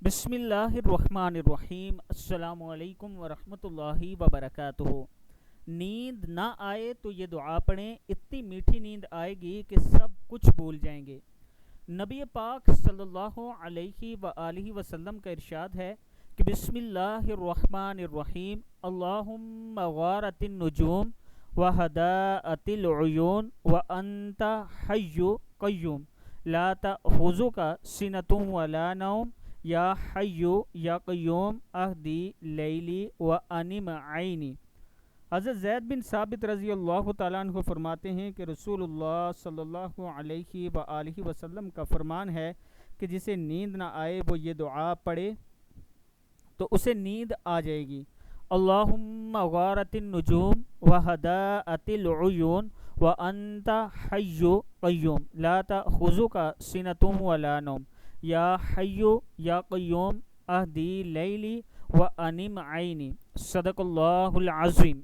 بسم اللہ الرحمن الرحیم۔ السلام علیکم ورحمۃ اللہ وبرکاتہ۔ نیند نہ آئے تو یہ دعا پڑھیں، اتنی میٹھی نیند آئے گی کہ سب کچھ بھول جائیں گے۔ نبی پاک صلی اللہ علیہ وآلہ وسلم کا ارشاد ہے کہ بسم اللہ الرحمن الرحیم، اللہم غارت النجوم وہداءت العیون وانت حی قیوم لا تأخذک سنۃ ولا نوم یا حی یا قیوم اہدی لیلی و انم عینی۔ حضرت زید بن ثابت رضی اللہ تعالیٰ عنہ فرماتے ہیں کہ رسول اللہ صلی اللہ علیہ وآلہ وسلم کا فرمان ہے کہ جسے نیند نہ آئے وہ یہ دعا پڑھے تو اسے نیند آ جائے گی۔ اللہم غارت النجوم وہداءت العیون وانت حی قیوم لا تأخذک سنۃ ولا نوم یا حی یا قیوم اہدی لیلی و انم عینی۔ صدق اللہ العظیم۔